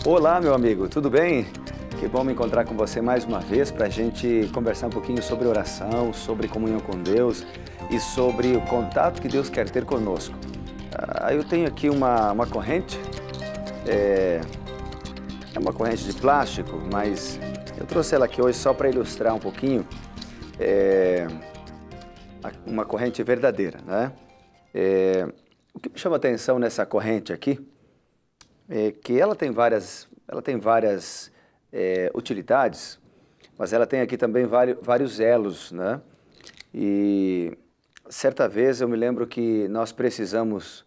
Olá, meu amigo, tudo bem? Que bom me encontrar com você mais uma vez para a gente conversar um pouquinho sobre oração, sobre comunhão com Deus e sobre o contato que Deus quer ter conosco. Eu tenho aqui uma corrente, é uma corrente de plástico, mas eu trouxe ela aqui hoje só para ilustrar um pouquinho, uma corrente verdadeira, né? O que me chama a atenção nessa corrente aqui é que ela tem várias utilidades, mas ela tem aqui também vários elos, né? E certa vez eu me lembro que nós precisamos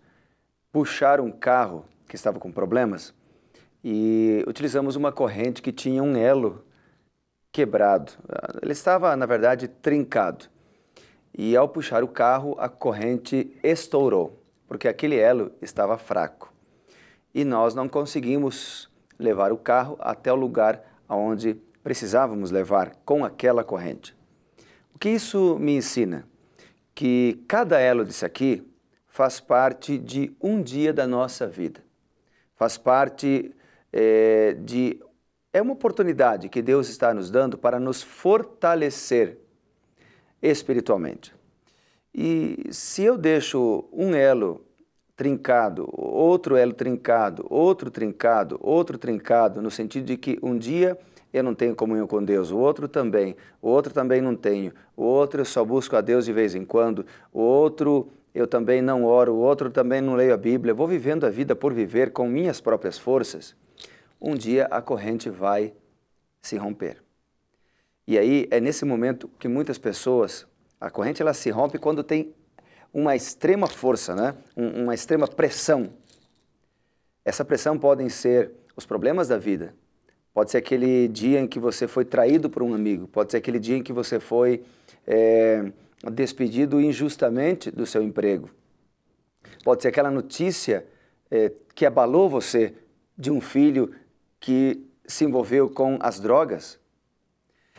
puxar um carro que estava com problemas e utilizamos uma corrente que tinha um elo quebrado. Ele estava, na verdade, trincado. E ao puxar o carro, a corrente estourou, porque aquele elo estava fraco. E nós não conseguimos levar o carro até o lugar onde precisávamos levar com aquela corrente. O que isso me ensina? Que cada elo disso aqui faz parte de um dia da nossa vida. Faz parte é uma oportunidade que Deus está nos dando para nos fortalecer espiritualmente. E se eu deixo um elo trincado, outro elo trincado, outro trincado, outro trincado, no sentido de que um dia eu não tenho comunhão com Deus, o outro também não tenho, o outro eu só busco a Deus de vez em quando, o outro eu também não oro, o outro também não leio a Bíblia, vou vivendo a vida por viver com minhas próprias forças, um dia a corrente vai se romper. E aí é nesse momento que muitas pessoas, a corrente ela se rompe quando tem uma extrema força, né? Uma extrema pressão. Essa pressão podem ser os problemas da vida, pode ser aquele dia em que você foi traído por um amigo, pode ser aquele dia em que você foi despedido injustamente do seu emprego, pode ser aquela notícia que abalou você de um filho que se envolveu com as drogas.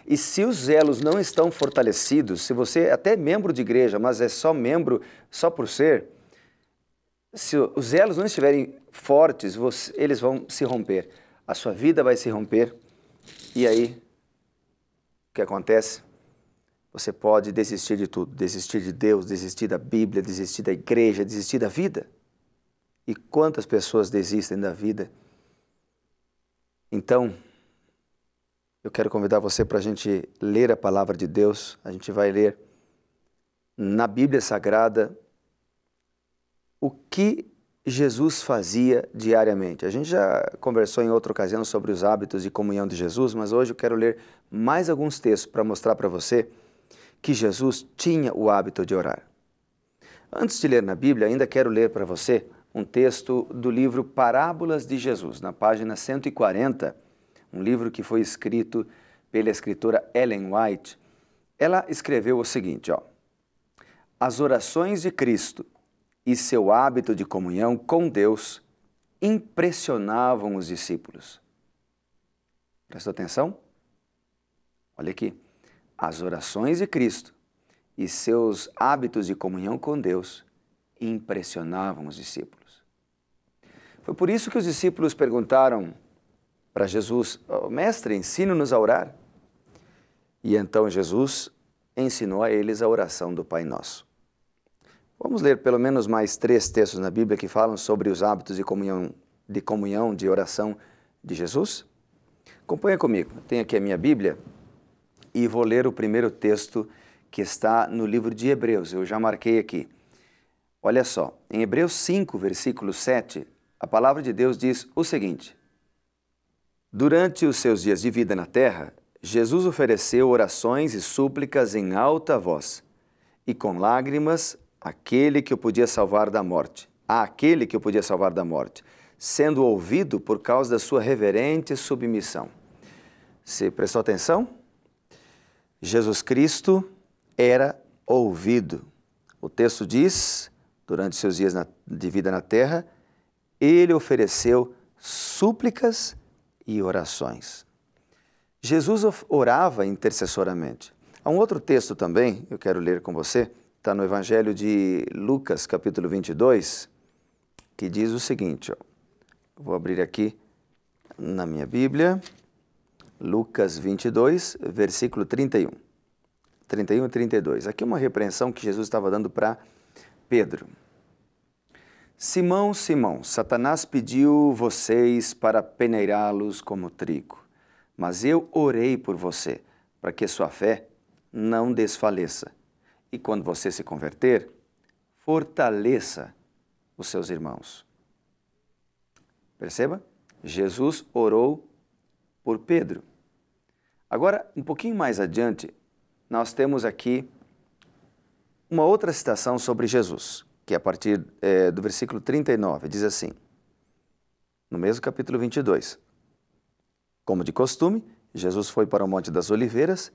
E se os elos não estão fortalecidos, se você é até membro de igreja, mas é só membro só por ser, se os elos não estiverem fortes, eles vão se romper. A sua vida vai se romper. E aí, o que acontece? Você pode desistir de tudo, desistir de Deus, desistir da Bíblia, desistir da igreja, desistir da vida. E quantas pessoas desistem da vida? Então, eu quero convidar você para a gente ler a palavra de Deus. A gente vai ler na Bíblia Sagrada o que Jesus fazia diariamente. A gente já conversou em outra ocasião sobre os hábitos de comunhão de Jesus, mas hoje eu quero ler mais alguns textos para mostrar para você que Jesus tinha o hábito de orar. Antes de ler na Bíblia, ainda quero ler para você um texto do livro Parábolas de Jesus, na página 140, um livro que foi escrito pela escritora Ellen White. Ela escreveu o seguinte, as orações de Cristo e seu hábito de comunhão com Deus impressionavam os discípulos. Prestou atenção? Olha aqui. As orações de Cristo e seus hábitos de comunhão com Deus impressionavam os discípulos. Foi por isso que os discípulos perguntaram para Jesus, mestre, ensina-nos a orar. E então Jesus ensinou a eles a oração do Pai Nosso. Vamos ler pelo menos mais 3 textos na Bíblia que falam sobre os hábitos de comunhão, de oração de Jesus? Acompanha comigo, tenho aqui a minha Bíblia e vou ler o primeiro texto que está no livro de Hebreus, eu já marquei aqui. Olha só, em Hebreus 5, versículo 7, a palavra de Deus diz o seguinte: durante os seus dias de vida na terra, Jesus ofereceu orações e súplicas em alta voz e com lágrimas àquele que o podia salvar da morte, sendo ouvido por causa da sua reverente submissão. Você prestou atenção? Jesus Cristo era ouvido. O texto diz, durante seus dias de vida na terra, ele ofereceu súplicas e orações. Jesus orava intercessoramente. Há um outro texto também, eu quero ler com você, está no Evangelho de Lucas, capítulo 22, que diz o seguinte, vou abrir aqui na minha Bíblia, Lucas 22, versículo 31. 31 e 32. Aqui uma repreensão que Jesus estava dando para Pedro. Simão, Simão, Satanás pediu vocês para peneirá-los como trigo, mas eu orei por você, para que sua fé não desfaleça. E quando você se converter, fortaleça os seus irmãos. Perceba? Jesus orou por Pedro. Agora, um pouquinho mais adiante, nós temos aqui uma outra citação sobre Jesus, que é a partir do versículo 39, diz assim, no mesmo capítulo 22. Como de costume, Jesus foi para o Monte das Oliveiras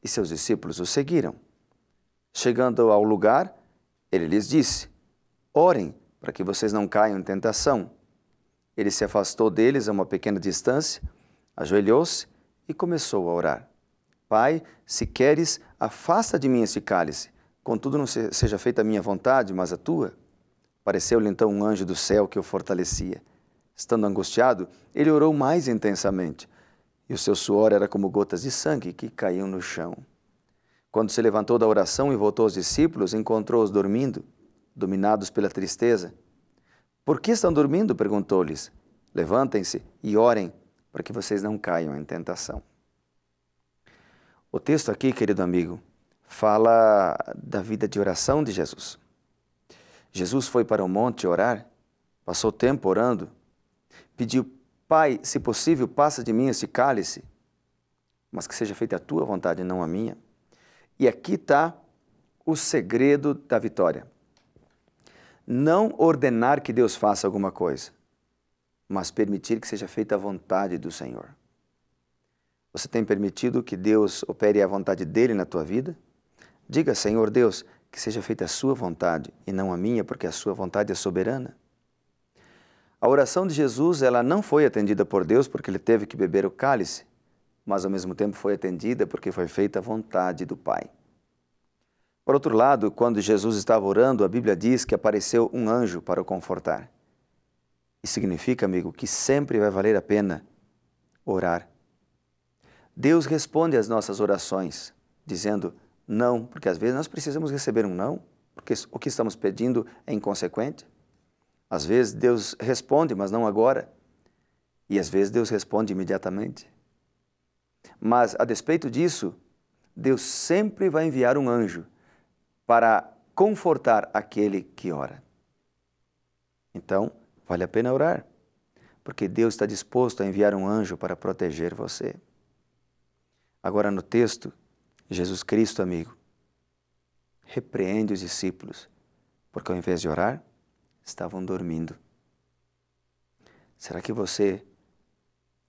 e seus discípulos o seguiram. Chegando ao lugar, ele lhes disse, orem para que vocês não caiam em tentação. Ele se afastou deles a uma pequena distância, ajoelhou-se e começou a orar. Pai, se queres, afasta de mim esse cálice. Contudo, não seja feita a minha vontade, mas a tua. Pareceu-lhe então um anjo do céu que o fortalecia. Estando angustiado, ele orou mais intensamente, e o seu suor era como gotas de sangue que caíam no chão. Quando se levantou da oração e voltou aos discípulos, encontrou-os dormindo, dominados pela tristeza. Por que estão dormindo? Perguntou-lhes. Levantem-se e orem, para que vocês não caiam em tentação. O texto aqui, querido amigo, fala da vida de oração de Jesus. Jesus foi para o monte orar, passou tempo orando, pediu, Pai, se possível, passa de mim esse cálice, mas que seja feita a tua vontade e não a minha. E aqui está o segredo da vitória. Não ordenar que Deus faça alguma coisa, mas permitir que seja feita a vontade do Senhor. Você tem permitido que Deus opere a vontade dele na tua vida? Diga, Senhor Deus, que seja feita a sua vontade e não a minha, porque a sua vontade é soberana. A oração de Jesus, ela não foi atendida por Deus porque ele teve que beber o cálice, mas ao mesmo tempo foi atendida porque foi feita a vontade do Pai. Por outro lado, quando Jesus estava orando, a Bíblia diz que apareceu um anjo para o confortar. Isso significa, amigo, que sempre vai valer a pena orar. Deus responde às nossas orações, dizendo não, porque às vezes nós precisamos receber um não, porque o que estamos pedindo é inconsequente. Às vezes Deus responde, mas não agora. E às vezes Deus responde imediatamente. Mas, a despeito disso, Deus sempre vai enviar um anjo para confortar aquele que ora. Então, vale a pena orar, porque Deus está disposto a enviar um anjo para proteger você. Agora, no texto, Jesus Cristo, amigo, repreende os discípulos, porque ao invés de orar, estavam dormindo. Será que você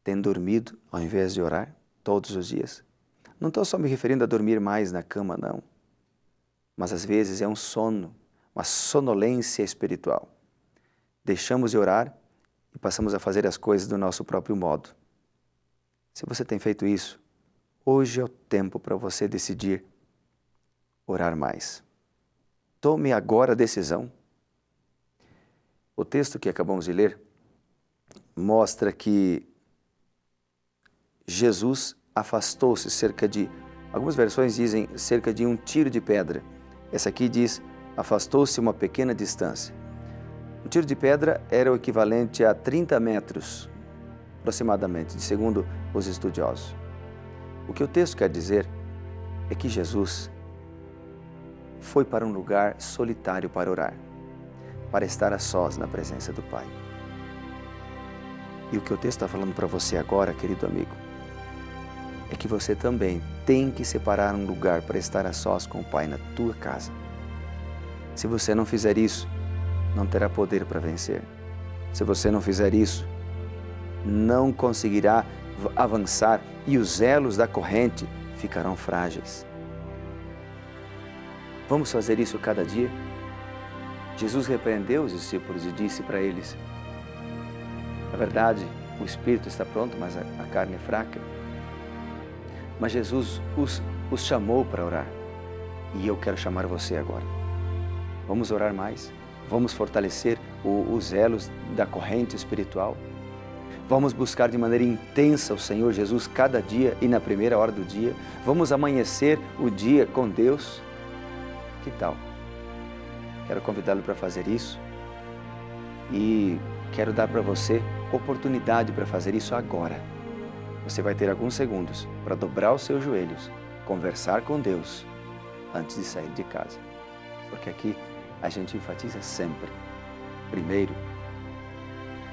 tem dormido ao invés de orar todos os dias? Não estou só me referindo a dormir mais na cama, não. Mas às vezes é um sono, uma sonolência espiritual. Deixamos de orar e passamos a fazer as coisas do nosso próprio modo. Se você tem feito isso, hoje é o tempo para você decidir orar mais. Tome agora a decisão. O texto que acabamos de ler mostra que Jesus afastou-se algumas versões dizem cerca de um tiro de pedra. Essa aqui diz, afastou-se uma pequena distância. Um tiro de pedra era o equivalente a 30 metros, aproximadamente, segundo os estudiosos. O que o texto quer dizer é que Jesus foi para um lugar solitário para orar, para estar a sós na presença do Pai. E o que o texto está falando para você agora, querido amigo, é que você também tem que separar um lugar para estar a sós com o Pai na tua casa. Se você não fizer isso, não terá poder para vencer. Se você não fizer isso, não conseguirá avançar e os elos da corrente ficarão frágeis. Vamos fazer isso cada dia? Jesus repreendeu os discípulos e disse para eles, na verdade, o espírito está pronto, mas a carne é fraca. Mas Jesus os chamou para orar. E eu quero chamar você agora. Vamos orar mais. Vamos fortalecer os elos da corrente espiritual. Vamos buscar de maneira intensa o Senhor Jesus cada dia e na primeira hora do dia. Vamos amanhecer o dia com Deus. Que tal? Quero convidá-lo para fazer isso e quero dar para você oportunidade para fazer isso agora. Você vai ter alguns segundos para dobrar os seus joelhos, conversar com Deus antes de sair de casa. Porque aqui a gente enfatiza sempre, primeiro,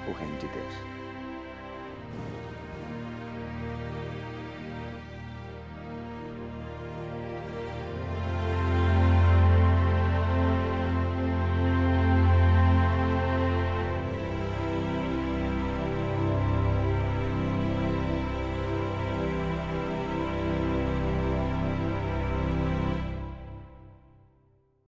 o reino de Deus.